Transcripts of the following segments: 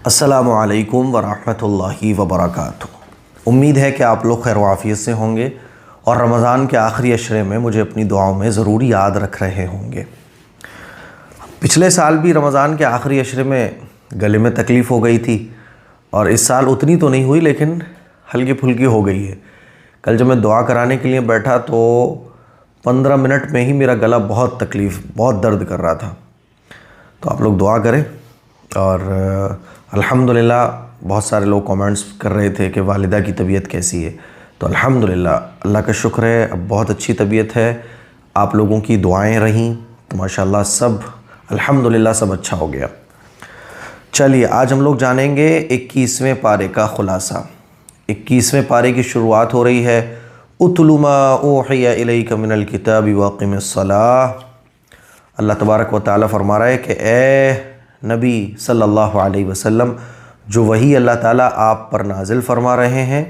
السلام علیکم ورحمۃ اللہ وبرکاتہ۔ امید ہے کہ آپ لوگ خیر و عافیت سے ہوں گے اور رمضان کے آخری عشرے میں مجھے اپنی دعاؤں میں ضرور یاد رکھ رہے ہوں گے۔ پچھلے سال بھی رمضان کے آخری عشرے میں گلے میں تکلیف ہو گئی تھی اور اس سال اتنی تو نہیں ہوئی لیکن ہلکی پھلکی ہو گئی ہے۔ کل جب میں دعا کرانے کے لیے بیٹھا تو 15 منٹ میں ہی میرا گلا بہت درد کر رہا تھا۔ تو آپ لوگ دعا کریں۔ اور الحمدللہ بہت سارے لوگ کامنٹس کر رہے تھے کہ والدہ کی طبیعت کیسی ہے، تو الحمدللہ اللہ کا شکر ہے اب بہت اچھی طبیعت ہے۔ آپ لوگوں کی دعائیں رہیں تو ماشاءاللہ سب الحمدللہ سب اچھا ہو گیا۔ چلیے آج ہم لوگ جانیں گے 21ویں پارے کا خلاصہ۔ 21ویں پارے کی شروعات ہو رہی ہے اتل ما اوحی الیک من الکتاب واقم الصلاۃ۔ اللہ تبارک و تعالیٰ فرما رہا ہے کہ اے نبی صلی اللہ علیہ وسلم، جو وحی اللہ تعالیٰ آپ پر نازل فرما رہے ہیں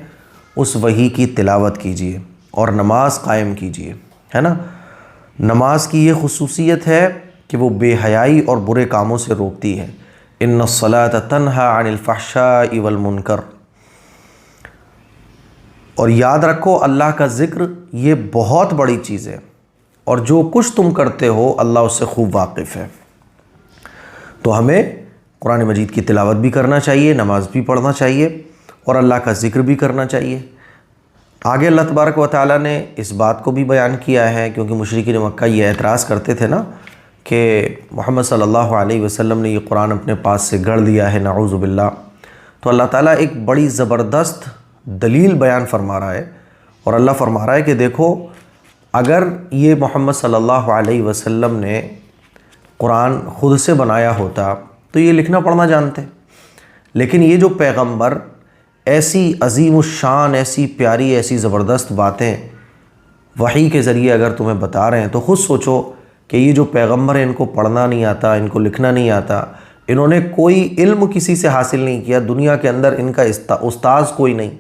اس وحی کی تلاوت کیجیے اور نماز قائم کیجیے، ہے نا۔ نماز کی یہ خصوصیت ہے کہ وہ بے حیائی اور برے کاموں سے روکتی ہے۔ ان الصلاۃ تنہی عن الفحشاء والمنکر۔ اور یاد رکھو اللہ کا ذکر یہ بہت بڑی چیز ہے اور جو کچھ تم کرتے ہو اللہ اس سے خوب واقف ہے۔ تو ہمیں قرآن مجید کی تلاوت بھی کرنا چاہیے، نماز بھی پڑھنا چاہیے اور اللہ کا ذکر بھی کرنا چاہیے۔ آگے اللہ تبارک و تعالیٰ نے اس بات کو بھی بیان کیا ہے، کیونکہ مشرکین مکہ یہ اعتراض کرتے تھے نا کہ محمد صلی اللہ علیہ وسلم نے یہ قرآن اپنے پاس سے گڑھ دیا ہے، نعوذ باللہ۔ تو اللہ تعالیٰ ایک بڑی زبردست دلیل بیان فرما رہا ہے اور اللہ فرما رہا ہے کہ دیکھو اگر یہ محمد صلی اللہ علیہ وسلم نے قرآن خود سے بنایا ہوتا تو یہ لکھنا پڑھنا جانتے، لیکن یہ جو پیغمبر ایسی عظیم الشان، ایسی پیاری، ایسی زبردست باتیں وحی کے ذریعے اگر تمہیں بتا رہے ہیں تو خود سوچو کہ یہ جو پیغمبر ہیں ان کو پڑھنا نہیں آتا، ان کو لکھنا نہیں آتا، انہوں نے کوئی علم کسی سے حاصل نہیں کیا، دنیا کے اندر ان کا استاذ کوئی نہیں،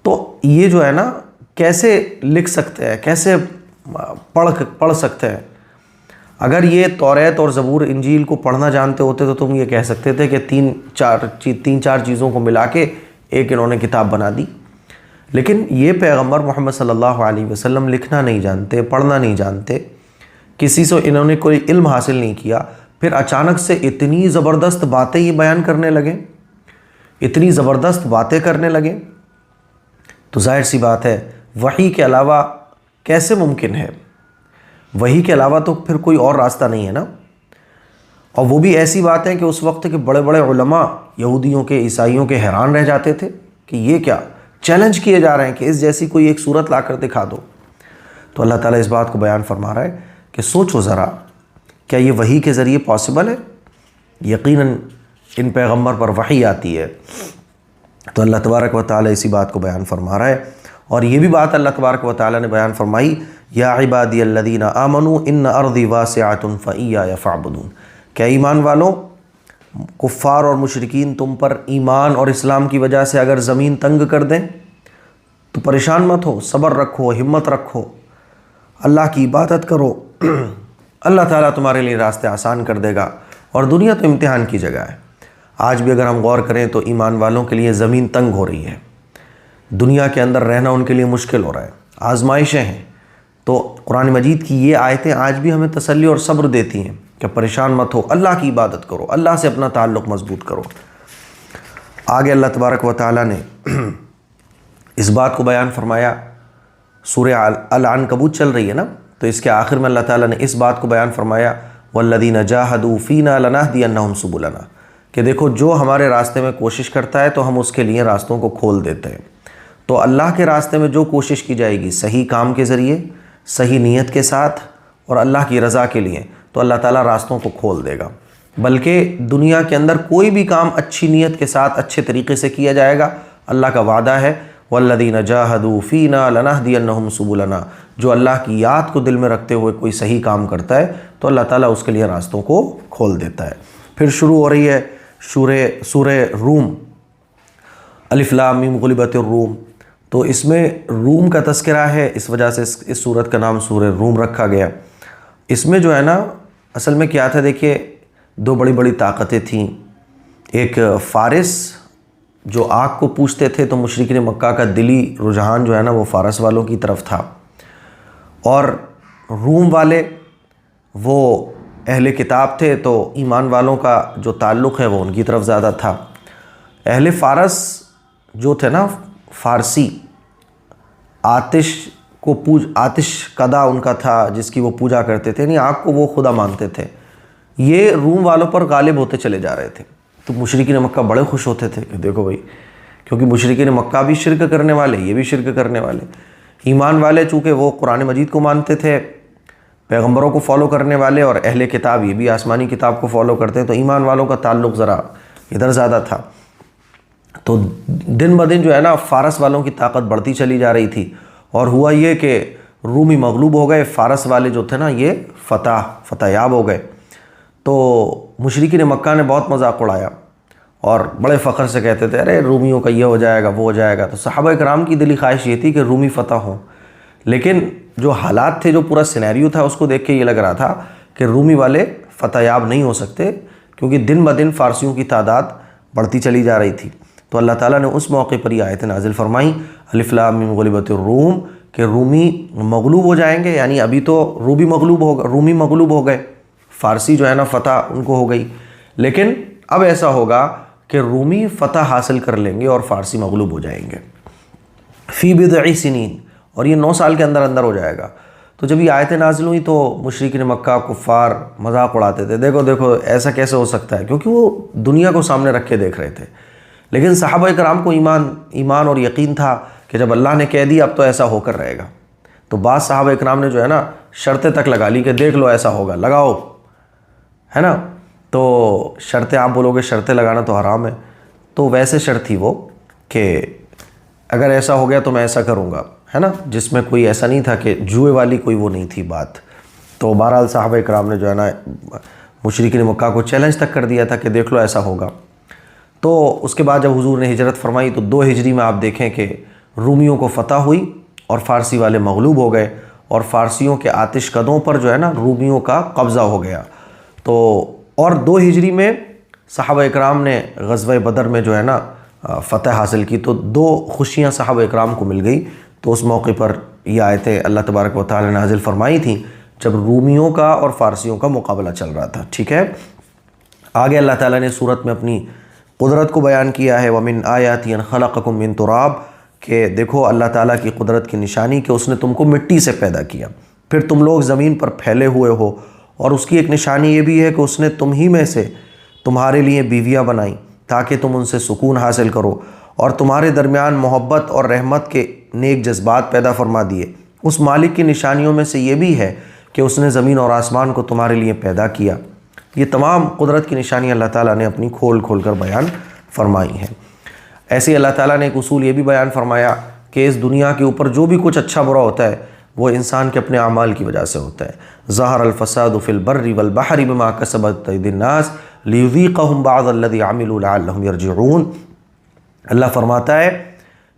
تو یہ جو ہے نا کیسے لکھ سکتے ہیں، کیسے پڑھ سکتے ہیں؟ اگر یہ توریت اور زبور انجیل کو پڑھنا جانتے ہوتے تو تم یہ کہہ سکتے تھے کہ تین چار چیزوں کو ملا کے ایک انہوں نے کتاب بنا دی۔ لیکن یہ پیغمبر محمد صلی اللہ علیہ وسلم لکھنا نہیں جانتے، پڑھنا نہیں جانتے، کسی سے انہوں نے کوئی علم حاصل نہیں کیا، پھر اچانک سے اتنی زبردست باتیں یہ بیان کرنے لگے، اتنی زبردست باتیں کرنے لگے، تو ظاہر سی بات ہے وحی کے علاوہ کیسے ممکن ہے؟ وحی کے علاوہ تو پھر کوئی اور راستہ نہیں ہے نا۔ اور وہ بھی ایسی بات ہے کہ اس وقت کے بڑے بڑے علماء یہودیوں کے، عیسائیوں کے حیران رہ جاتے تھے کہ یہ کیا چیلنج کیے جا رہے ہیں کہ اس جیسی کوئی ایک صورت لا کر دکھا دو۔ تو اللہ تعالیٰ اس بات کو بیان فرما رہا ہے کہ سوچو ذرا، کیا یہ وحی کے ذریعے پاسبل ہے؟ یقیناً ان پیغمبر پر وحی آتی ہے۔ تو اللہ تبارک و تعالیٰ اسی بات کو بیان فرما رہا ہے، اور یہ بھی بات اللہ تبارک و تعالیٰ نے بیان فرمائی، یا عبادی الذین آمنوا ان ارضی واسعۃ فایایا فاعبدون، کہ ایمان والوں، کفار اور مشرکین تم پر ایمان اور اسلام کی وجہ سے اگر زمین تنگ کر دیں تو پریشان مت ہو، صبر رکھو، ہمت رکھو، اللہ کی عبادت کرو، اللہ تعالیٰ تمہارے لیے راستے آسان کر دے گا۔ اور دنیا تو امتحان کی جگہ ہے۔ آج بھی اگر ہم غور کریں تو ایمان والوں کے لیے زمین تنگ ہو رہی ہے، دنیا کے اندر رہنا ان کے لیے مشکل ہو رہا ہے، آزمائشیں ہیں۔ تو قرآن مجید کی یہ آیتیں آج بھی ہمیں تسلی اور صبر دیتی ہیں کہ پریشان مت ہو، اللہ کی عبادت کرو، اللہ سے اپنا تعلق مضبوط کرو۔ آگے اللہ تبارک و تعالیٰ نے اس بات کو بیان فرمایا، سورہ العنکبوت چل رہی ہے نا، تو اس کے آخر میں اللہ تعالیٰ نے اس بات کو بیان فرمایا والذین جاہدوا فینا لنہدینہم سبلنا، کہ دیکھو جو ہمارے راستے میں کوشش کرتا ہے تو ہم اس کے لیے راستوں کو کھول دیتے ہیں۔ تو اللہ کے راستے میں جو کوشش کی جائے گی صحیح کام کے ذریعے، صحیح نیت کے ساتھ اور اللہ کی رضا کے لیے، تو اللہ تعالیٰ راستوں کو کھول دے گا۔ بلکہ دنیا کے اندر کوئی بھی کام اچھی نیت کے ساتھ اچھے طریقے سے کیا جائے گا، اللہ کا وعدہ ہے والذین جاہدوا فینا لنہدینہم سبلنا، جو اللہ کی یاد کو دل میں رکھتے ہوئے کوئی صحیح کام کرتا ہے تو اللہ تعالیٰ اس کے لیے راستوں کو کھول دیتا ہے۔ پھر شروع ہو رہی ہے سورہ روم، الف لام میم غلبت الروم۔ تو اس میں روم کا تذکرہ ہے، اس وجہ سے اس سورت کا نام سورہ روم رکھا گیا۔ اس میں جو ہے نا اصل میں کیا تھا، دیکھیے دو بڑی بڑی طاقتیں تھیں، ایک فارس جو آگ کو پوجتے تھے، تو مشرکین مکہ کا دلی رجحان جو ہے نا وہ فارس والوں کی طرف تھا، اور روم والے وہ اہل کتاب تھے، تو ایمان والوں کا جو تعلق ہے وہ ان کی طرف زیادہ تھا۔ اہل فارس جو تھے نا، فارسی، آتش کدا ان کا تھا جس کی وہ پوجا کرتے تھے، یعنی آگ کو وہ خدا مانتے تھے، یہ روم والوں پر غالب ہوتے چلے جا رہے تھے۔ تو مشرکین مکہ بڑے خوش ہوتے تھے کہ دیکھو بھائی، کیونکہ مشرکین مکہ بھی شرک کرنے والے، یہ بھی شرک کرنے والے، ایمان والے چونکہ وہ قرآن مجید کو مانتے تھے، پیغمبروں کو فالو کرنے والے، اور اہل کتاب یہ بھی آسمانی کتاب کو فالو کرتے ہیں، تو ایمان والوں کا تعلق ذرا ادھر زیادہ تھا۔ تو دن بدن جو ہے نا فارس والوں کی طاقت بڑھتی چلی جا رہی تھی، اور ہوا یہ کہ رومی مغلوب ہو گئے، فارس والے جو تھے نا یہ فتح یاب ہو گئے۔ تو مشرکین مکہ نے بہت مذاق اڑایا اور بڑے فخر سے کہتے تھے ارے رومیوں کا یہ ہو جائے گا وہ ہو جائے گا۔ تو صحابہ کرام کی دلی خواہش یہ تھی کہ رومی فتح ہوں، لیکن جو حالات تھے، جو پورا سینیریو تھا، اس کو دیکھ کے یہ لگ رہا تھا کہ رومی والے فتح یاب نہیں ہو سکتے، کیونکہ دن بدن فارسیوں کی تعداد بڑھتی چلی جا رہی تھی۔ تو اللہ تعالیٰ نے اس موقع پر یہ آیتیں نازل فرمائیں، الف لام میم غلبت الروم، کہ رومی مغلوب ہو جائیں گے، یعنی ابھی تو رومی مغلوب ہو گئے، فارسی جو ہے نا فتح ان کو ہو گئی، لیکن اب ایسا ہوگا کہ رومی فتح حاصل کر لیں گے اور فارسی مغلوب ہو جائیں گے، فی بضع سنین، اور یہ 9 سال کے اندر اندر ہو جائے گا۔ تو جب یہ آیتیں نازل ہوئی تو مشرکین مکہ کفار مذاق اڑاتے تھے، دیکھو ایسا کیسے ہو سکتا ہے، کیونکہ وہ دنیا کو سامنے رکھ کے دیکھ رہے تھے۔ لیکن صحابہ کرام کو ایمان اور یقین تھا کہ جب اللہ نے کہہ دیا اب تو ایسا ہو کر رہے گا۔ تو بعض صحابہ کرام نے جو ہے نا شرطیں تک لگا لی کہ دیکھ لو ایسا ہوگا، لگاؤ، ہے نا۔ تو شرطیں آپ بولو گے شرطیں لگانا تو حرام ہے، تو ویسے شرط تھی وہ کہ اگر ایسا ہو گیا تو میں ایسا کروں گا، ہے نا، جس میں کوئی ایسا نہیں تھا کہ جوئے والی کوئی وہ نہیں تھی بات۔ تو بہرحال صحابہ کرام نے جو ہے نا مشرکین مکہ کو چیلنج تک کر دیا تھا کہ دیکھ لو ایسا ہوگا۔ تو اس کے بعد جب حضور نے ہجرت فرمائی تو 2 ہجری میں آپ دیکھیں کہ رومیوں کو فتح ہوئی اور فارسی والے مغلوب ہو گئے، اور فارسیوں کے آتش قدوں پر جو ہے نا رومیوں کا قبضہ ہو گیا۔ تو اور 2 ہجری میں صحابہ اکرام نے غزوہ بدر میں جو ہے نا فتح حاصل کی، تو 2 خوشیاں صحابہ اکرام کو مل گئی۔ تو اس موقع پر یہ آیتیں اللہ تبارک و تعالی نے نازل فرمائی تھیں جب رومیوں کا اور فارسیوں کا مقابلہ چل رہا تھا، ٹھیک ہے۔ آگے اللہ تعالیٰ نے سورت میں اپنی قدرت کو بیان کیا ہے، وَمِنْ آیَاتِهِ أَنْ خَلَقَكُم مِّن تُرَابٍ، کہ دیکھو اللہ تعالیٰ کی قدرت کی نشانی کہ اس نے تم کو مٹی سے پیدا کیا، پھر تم لوگ زمین پر پھیلے ہوئے ہو، اور اس کی ایک نشانی یہ بھی ہے کہ اس نے تم ہی میں سے تمہارے لیے بیویاں بنائیں تاکہ تم ان سے سکون حاصل کرو، اور تمہارے درمیان محبت اور رحمت کے نیک جذبات پیدا فرما دیے۔ اس مالک کی نشانیوں میں سے یہ بھی ہے کہ اس نے زمین اور آسمان کو تمہارے لیے پیدا کیا۔ یہ تمام قدرت کی نشانیاں اللہ تعالیٰ نے اپنی کھول کر بیان فرمائی ہیں۔ ایسے اللہ تعالیٰ نے ایک اصول یہ بھی بیان فرمایا کہ اس دنیا کے اوپر جو بھی کچھ اچھا برا ہوتا ہے وہ انسان کے اپنے اعمال کی وجہ سے ہوتا ہے۔ ظہر الفساد فی البر والبحر بما کسبت ایدی الناس لیذیقہم بعض الذی عملوا لعلہم یرجعون۔ اللہ فرماتا ہے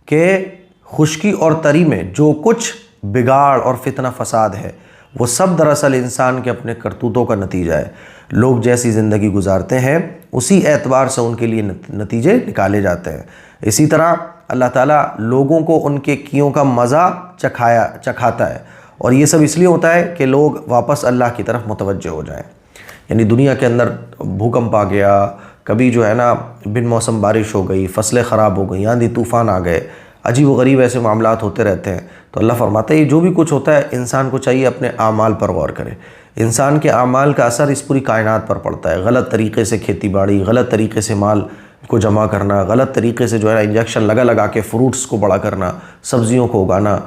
کہ خشکی اور تری میں جو کچھ بگاڑ اور فتنہ فساد ہے وہ سب دراصل انسان کے اپنے کرتوتوں کا نتیجہ ہے۔ لوگ جیسی زندگی گزارتے ہیں اسی اعتبار سے ان کے لیے نتیجے نکالے جاتے ہیں۔ اسی طرح اللہ تعالیٰ لوگوں کو ان کے کیوں کا مزہ چکھاتا ہے، اور یہ سب اس لیے ہوتا ہے کہ لوگ واپس اللہ کی طرف متوجہ ہو جائیں۔ یعنی دنیا کے اندر بھوکمپ آ گیا، کبھی جو ہے نا بن موسم بارش ہو گئی، فصلیں خراب ہو گئی، آندھی طوفان آ گئے، عجیب و غریب ایسے معاملات ہوتے رہتے ہیں۔ تو اللہ فرماتا ہے یہ جو بھی کچھ ہوتا ہے انسان کو چاہیے اپنے اعمال پر غور کرے۔ انسان کے اعمال کا اثر اس پوری کائنات پر پڑتا ہے۔ غلط طریقے سے کھیتی باڑی، غلط طریقے سے مال کو جمع کرنا، غلط طریقے سے جو ہے نا انجیکشن لگا کے فروٹس کو بڑا کرنا، سبزیوں کو اگانا،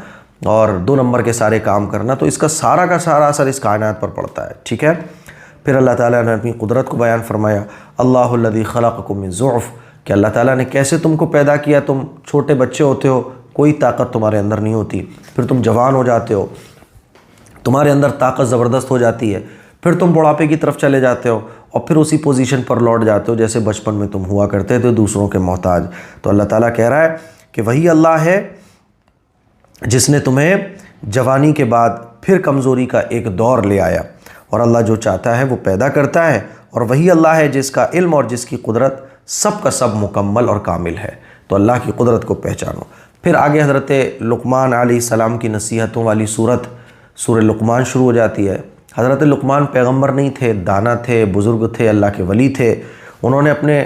اور 2 نمبر کے سارے کام کرنا، تو اس کا سارا اثر اس کائنات پر پڑتا ہے، ٹھیک ہے۔ پھر اللہ تعالیٰ نے اپنی قدرت کو بیان فرمایا، اللہ الذی خلقکم من ضعف، کہ اللہ تعالیٰ نے کیسے تم کو پیدا کیا، تم چھوٹے بچے ہوتے ہو، کوئی طاقت تمہارے اندر نہیں ہوتی، پھر تم جوان ہو جاتے ہو، تمہارے اندر طاقت زبردست ہو جاتی ہے، پھر تم بڑھاپے کی طرف چلے جاتے ہو، اور پھر اسی پوزیشن پر لوٹ جاتے ہو جیسے بچپن میں تم ہوا کرتے تھے، دوسروں کے محتاج۔ تو اللہ تعالیٰ کہہ رہا ہے کہ وہی اللہ ہے جس نے تمہیں جوانی کے بعد پھر کمزوری کا ایک دور لے آیا، اور اللہ جو چاہتا ہے وہ پیدا کرتا ہے، اور وہی اللہ ہے جس کا علم اور جس کی قدرت سب کا سب مکمل اور کامل ہے۔ تو اللہ کی قدرت کو پہچانو۔ پھر آگے حضرت لقمان علیہ السلام کی نصیحتوں والی سورہ لقمان شروع ہو جاتی ہے۔ حضرت لقمان پیغمبر نہیں تھے، دانا تھے، بزرگ تھے، اللہ کے ولی تھے۔ انہوں نے اپنے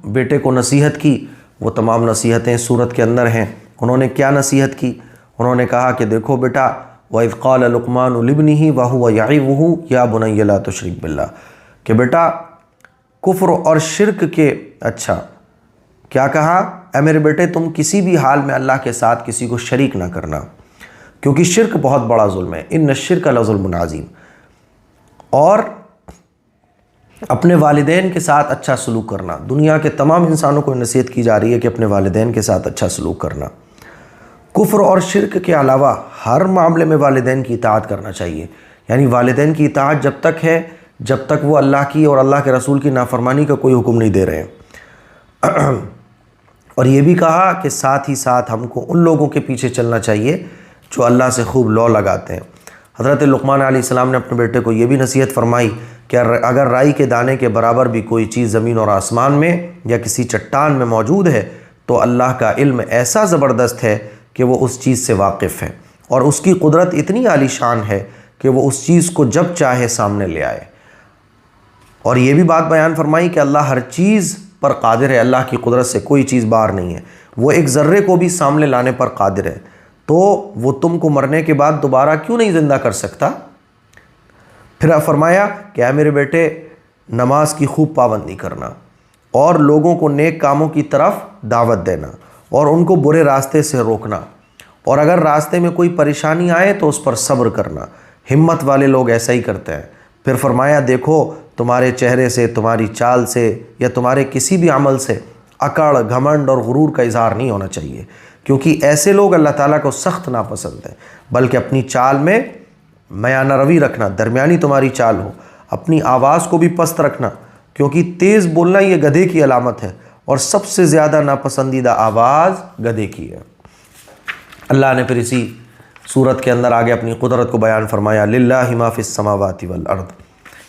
بیٹے کو نصیحت کی، وہ تمام نصیحتیں سورت کے اندر ہیں۔ انہوں نے کیا نصیحت کی؟ انہوں نے کہا کہ دیکھو بیٹا، وَإِذْ قَالَ لُقْمَانُ لِابْنِهِ وَهُوَ يَعِظُهُ يَا بُنَيَّ لَا تُشْرِكْ بِاللَّهِ، کہ بیٹا کفر اور شرک کے کیا کہا؟ اے میرے بیٹے تم کسی بھی حال میں اللہ کے ساتھ کسی کو شریک نہ کرنا، کیونکہ شرک بہت بڑا ظلم ہے، ان الشرک لظلم عظیم۔ اور اپنے والدین کے ساتھ اچھا سلوک کرنا، دنیا کے تمام انسانوں کو نصیحت کی جا رہی ہے کہ اپنے والدین کے ساتھ اچھا سلوک کرنا۔ کفر اور شرک کے علاوہ ہر معاملے میں والدین کی اطاعت کرنا چاہیے، یعنی والدین کی اطاعت جب تک ہے جب تک وہ اللہ کی اور اللہ کے رسول کی نافرمانی کا کوئی حکم نہیں دے رہے ہیں۔ اور یہ بھی کہا کہ ساتھ ہی ساتھ ہم کو ان لوگوں کے پیچھے چلنا چاہیے جو اللہ سے خوب لو لگاتے ہیں۔ حضرت لقمان علیہ السلام نے اپنے بیٹے کو یہ بھی نصیحت فرمائی کہ اگر رائی کے دانے کے برابر بھی کوئی چیز زمین اور آسمان میں یا کسی چٹان میں موجود ہے تو اللہ کا علم ایسا زبردست ہے کہ وہ اس چیز سے واقف ہے، اور اس کی قدرت اتنی عالی شان ہے کہ وہ اس چیز کو جب چاہے سامنے لے آئے۔ اور یہ بھی بات بیان فرمائی کہ اللہ ہر چیز پر قادر ہے، اللہ کی قدرت سے کوئی چیز باہر نہیں ہے، وہ ایک ذرے کو بھی سامنے لانے پر قادر ہے، تو وہ تم کو مرنے کے بعد دوبارہ کیوں نہیں زندہ کر سکتا؟ پھر فرمایا کہ اے میرے بیٹے نماز کی خوب پابندی کرنا، اور لوگوں کو نیک کاموں کی طرف دعوت دینا، اور ان کو برے راستے سے روکنا، اور اگر راستے میں کوئی پریشانی آئے تو اس پر صبر کرنا۔ ہمت والے لوگ ایسا ہی کرتے ہیں۔ پھر فرمایا دیکھو تمہارے چہرے سے، تمہاری چال سے یا تمہارے کسی بھی عمل سے اکڑ، گھمنڈ اور غرور کا اظہار نہیں ہونا چاہیے، کیونکہ ایسے لوگ اللہ تعالیٰ کو سخت ناپسند ہیں۔ بلکہ اپنی چال میں میانہ روی رکھنا، درمیانی تمہاری چال ہو۔ اپنی آواز کو بھی پست رکھنا، کیونکہ تیز بولنا یہ گدھے کی علامت ہے، اور سب سے زیادہ ناپسندیدہ آواز گدھے کی ہے۔ اللہ نے پھر اسی سورت کے اندر آگے اپنی قدرت کو بیان فرمایا، للہ ما فی السماوات والارض،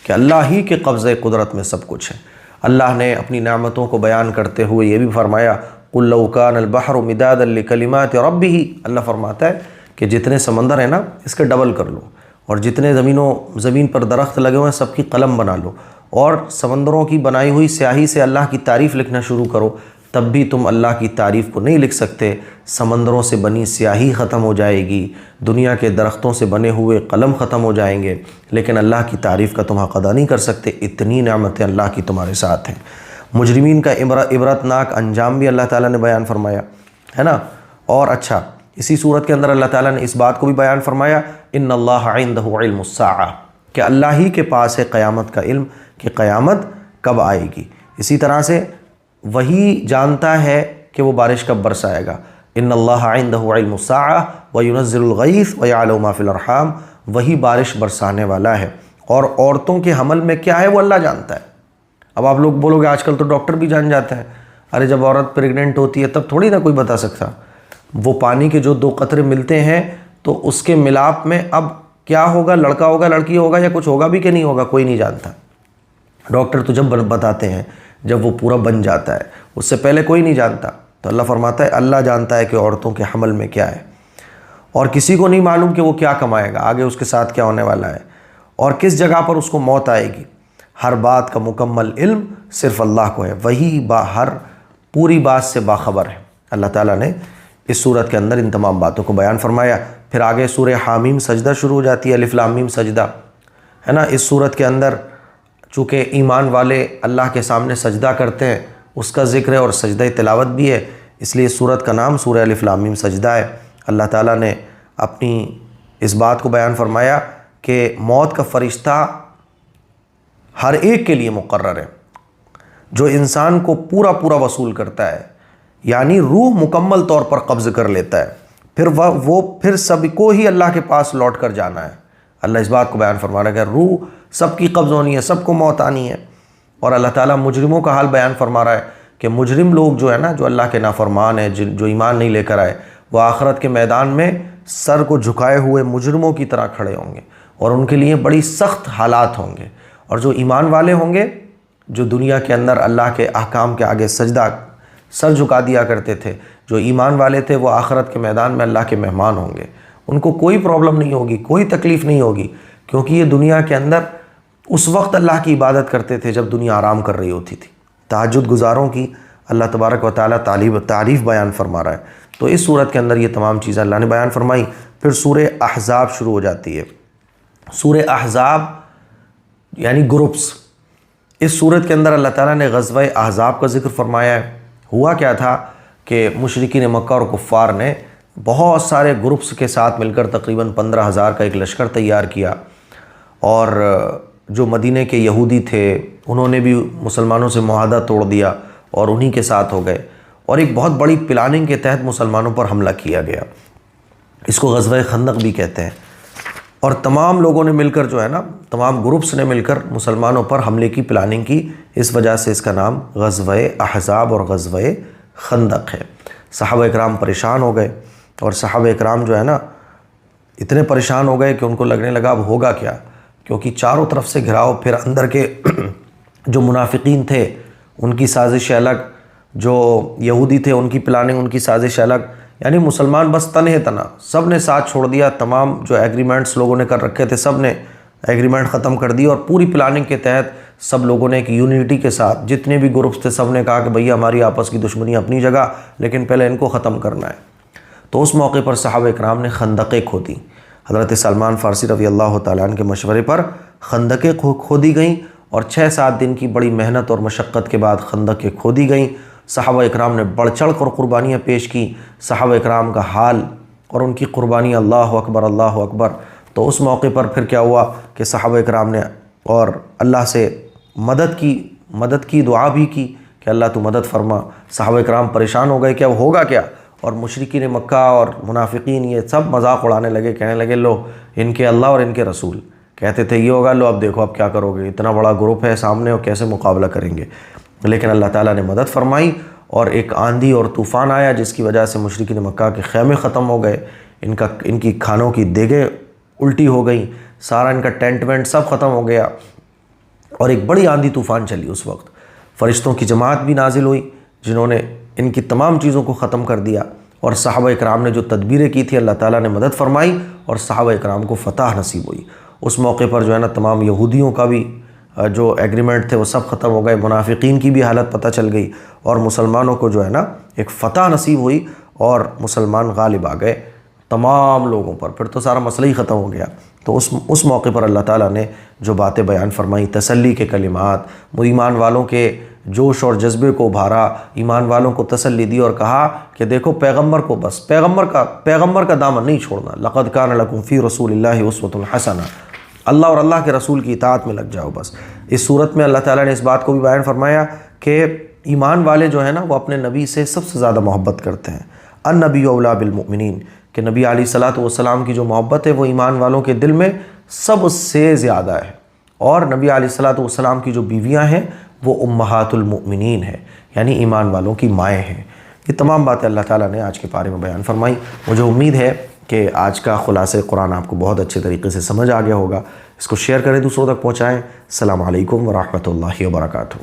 کہ اللہ ہی کے قبضہ قدرت میں سب کچھ ہے۔ اللہ نے اپنی نعمتوں کو بیان کرتے ہوئے یہ بھی فرمایا، قل لو کان البحر مدادا لکلمات ربہ، اللہ فرماتا ہے کہ جتنے سمندر ہیں نا اس کے ڈبل کر لو، اور جتنے زمین پر درخت لگے ہوئے ہیں سب کی قلم بنا لو، اور سمندروں کی بنائی ہوئی سیاہی سے اللہ کی تعریف لکھنا شروع کرو، تب بھی تم اللہ کی تعریف کو نہیں لکھ سکتے۔ سمندروں سے بنی سیاہی ختم ہو جائے گی، دنیا کے درختوں سے بنے ہوئے قلم ختم ہو جائیں گے، لیکن اللہ کی تعریف کا تم حق ادا نہیں کر سکتے، اتنی نعمتیں اللہ کی تمہارے ساتھ ہیں۔ مجرمین کا عبرتناک انجام بھی اللہ تعالیٰ نے بیان فرمایا ہے نا۔ اور اسی صورت کے اندر اللہ تعالیٰ نے اس بات کو بھی بیان فرمایا، ان اللہ عندہ علم الساعہ، کہ اللہ ہی کے پاس ہے قیامت کا علم کہ قیامت کب آئے گی۔ اسی طرح سے وہی جانتا ہے کہ وہ بارش کب برسائے گا، ان اللہ عندہ علم الساعہ وینزل الغیث ویعلم ما فی الارحام، وہی بارش برسانے والا ہے، اور عورتوں کے حمل میں کیا ہے وہ اللہ جانتا ہے۔ اب آپ لوگ بولو گے آج کل تو ڈاکٹر بھی جان جاتے ہیں، ارے جب عورت پریگننٹ ہوتی ہے تب تھوڑی نہ کوئی بتا سکتا، وہ پانی کے جو 2 قطرے ملتے ہیں تو اس کے ملاپ میں اب کیا ہوگا، لڑکا ہوگا لڑکی ہوگا یا کچھ ہوگا بھی کہ نہیں ہوگا، کوئی نہیں جانتا۔ ڈاکٹر تو جب بتاتے ہیں جب وہ پورا بن جاتا ہے، اس سے پہلے کوئی نہیں جانتا۔ تو اللہ فرماتا ہے اللہ جانتا ہے کہ عورتوں کے حمل میں کیا ہے، اور کسی کو نہیں معلوم کہ وہ کیا کمائے گا، آگے اس کے ساتھ کیا ہونے والا ہے، اور کس جگہ پر اس کو موت آئے گی۔ ہر بات کا مکمل علم صرف اللہ کو ہے، وہی ہر پوری بات سے باخبر ہے۔ اللہ تعالیٰ نے اس صورت کے اندر ان تمام باتوں کو بیان فرمایا۔ پھر آگے سورہ حامیم سجدہ شروع ہو جاتی ہے، الف لام میم سجدہ ہے نا۔ اس صورت کے اندر چونکہ ایمان والے اللہ کے سامنے سجدہ کرتے ہیں اس کا ذکر ہے، اور سجدہ تلاوت بھی ہے، اس لیے سورت کا نام سورہ الف لام میم سجدہ ہے۔ اللہ تعالیٰ نے اپنی اس بات کو بیان فرمایا کہ موت کا فرشتہ ہر ایک کے لیے مقرر ہے، جو انسان کو پورا وصول کرتا ہے، یعنی روح مکمل طور پر قبض کر لیتا ہے، پھر سب کو ہی اللہ کے پاس لوٹ کر جانا ہے۔ اللہ اس بات کو بیان فرما رہا ہے کہ روح سب کی قبض ہونی ہے، سب کو موت آنی ہے۔ اور اللہ تعالیٰ مجرموں کا حال بیان فرما رہا ہے کہ مجرم لوگ جو ہے نا، جو اللہ کے نافرمان ہیں، جو ایمان نہیں لے کر آئے، وہ آخرت کے میدان میں سر کو جھکائے ہوئے مجرموں کی طرح کھڑے ہوں گے، اور ان کے لیے بڑی سخت حالات ہوں گے۔ اور جو ایمان والے ہوں گے جو دنیا کے اندر اللہ کے احکام کے آگے سر جھکا دیا کرتے تھے، جو ایمان والے تھے، وہ آخرت کے میدان میں اللہ کے مہمان ہوں گے، ان کو کوئی پرابلم نہیں ہوگی، کوئی تکلیف نہیں ہوگی، کیونکہ یہ دنیا کے اندر اس وقت اللہ کی عبادت کرتے تھے جب دنیا آرام کر رہی ہوتی تھی۔ تہجد گزاروں کی اللہ تبارک و تعالیٰ تعریف بیان فرما رہا ہے۔ تو اس صورت کے اندر یہ تمام چیزیں اللہ نے بیان فرمائی۔ پھر سورہ احزاب شروع ہو جاتی ہے۔ سورہ احزاب یعنی گروپس۔ اس صورت کے اندر اللہ تعالیٰ نے غزوہ احزاب کا ذکر فرمایا ہے۔ ہوا کیا تھا کہ مشرکین مکہ اور کفار نے بہت سارے گروپس کے ساتھ مل کر تقریباً 15,000 کا ایک لشکر تیار کیا، اور جو مدینے کے یہودی تھے انہوں نے بھی مسلمانوں سے معاہدہ توڑ دیا اور انہی کے ساتھ ہو گئے، اور ایک بہت بڑی پلاننگ کے تحت مسلمانوں پر حملہ کیا گیا۔ اس کو غزوہ خندق بھی کہتے ہیں۔ اور تمام لوگوں نے مل کر جو ہے نا، تمام گروپس نے مل کر مسلمانوں پر حملے کی پلاننگ کی، اس وجہ سے اس کا نام غزوہ احزاب اور غزوہ خندق ہے۔ صحابہ اکرام پریشان ہو گئے، اور صحابہ اکرام جو ہے نا اتنے پریشان ہو گئے کہ ان کو لگنے لگا اب ہوگا کیا، کیونکہ چاروں طرف سے گھراؤ، پھر اندر کے جو منافقین تھے ان کی سازش الگ، جو یہودی تھے ان کی پلاننگ، ان کی سازش الگ، یعنی مسلمان بس تنہ تنہا، سب نے ساتھ چھوڑ دیا۔ تمام جو ایگریمنٹس لوگوں نے کر رکھے تھے سب نے ایگریمنٹ ختم کر دی، اور پوری پلاننگ کے تحت سب لوگوں نے ایک یونیٹی کے ساتھ، جتنے بھی گروپس تھے سب نے کہا کہ بھئی ہماری آپس کی دشمنی اپنی جگہ، لیکن پہلے ان کو ختم کرنا ہے۔ تو اس موقع پر صحابہ اکرام نے خندقیں کھودی۔ حضرت سلمان فارسی رضی اللہ تعالیٰ عنہ کے مشورے پر خندقیں کھودی گئیں، اور 6-7 دن کی بڑی محنت اور مشقت کے بعد خندقیں کھودی گئیں۔ صحابہ اکرام نے بڑھ چڑھ کر قربانیاں پیش کی۔ صحابہ اکرام کا حال اور ان کی قربانی اللہ اکبر اللہ اکبر۔ تو اس موقع پر پھر کیا ہوا کہ صحابہ اکرام نے اور اللہ سے مدد کی دعا بھی کی کہ اللہ تو مدد فرما۔ صحابہ اکرام پریشان ہو گئے کہ اب ہوگا کیا، اور مشرکین مکہ اور منافقین یہ سب مذاق اڑانے لگے، کہنے لگے لو ان کے اللہ اور ان کے رسول کہتے تھے یہ ہوگا، لو اب دیکھو اب کیا کرو گے، اتنا بڑا گروپ ہے سامنے اور کیسے مقابلہ کریں گے۔ لیکن اللہ تعالیٰ نے مدد فرمائی، اور ایک آندھی اور طوفان آیا جس کی وجہ سے مشرکین مکہ کے خیمے ختم ہو گئے، ان کی کھانوں کی دیگیں الٹی ہو گئیں، سارا ان کا ٹینٹ وینٹ سب ختم ہو گیا، اور ایک بڑی آندھی طوفان چلی۔ اس وقت فرشتوں کی جماعت بھی نازل ہوئی جنہوں نے ان کی تمام چیزوں کو ختم کر دیا، اور صحابہ اکرام نے جو تدبیریں کی تھی اللہ تعالیٰ نے مدد فرمائی، اور صحابہ اکرام کو فتح نصیب ہوئی۔ اس موقع پر جو ہے نا تمام یہودیوں کا بھی جو ایگریمنٹ تھے وہ سب ختم ہو گئے، منافقین کی بھی حالت پتہ چل گئی، اور مسلمانوں کو جو ہے نا ایک فتح نصیب ہوئی، اور مسلمان غالب آ گئے تمام لوگوں پر۔ پھر تو سارا مسئلہ ہی ختم ہو گیا۔ تو اس موقع پر اللہ تعالیٰ نے جو باتیں بیان فرمائی، تسلی کے کلمات، ایمان والوں کے جوش اور جذبے کو ابھارا، ایمان والوں کو تسلی دی، اور کہا کہ دیکھو پیغمبر کو بس پیغمبر کا دامن نہیں چھوڑنا، لقد کان لکم فی رسول اللہ اسوۃ حسنہ، اللہ اور اللہ کے رسول کی اطاعت میں لگ جاؤ بس۔ اس صورت میں اللہ تعالیٰ نے اس بات کو بھی بیان فرمایا کہ ایمان والے جو ہیں نا وہ اپنے نبی سے سب سے زیادہ محبت کرتے ہیں۔ النبی اولیٰ بالمؤمنین، کہ نبی علیہ الصلوۃ والسلام کی جو محبت ہے وہ ایمان والوں کے دل میں سب سے زیادہ ہے، اور نبی علیہ الصلوۃ والسلام کی جو بیویاں ہیں وہ امہات المؤمنین ہیں، یعنی ایمان والوں کی مائیں ہیں۔ یہ تمام باتیں اللہ تعالیٰ نے آج کے پارے میں بیان فرمائی۔ مجھے امید ہے کہ آج کا خلاصہ قرآن آپ کو بہت اچھے طریقے سے سمجھ آ گیا ہوگا۔ اس کو شیئر کریں، دوسروں تک پہنچائیں۔ السلام علیکم ورحمۃ اللہ وبرکاتہ۔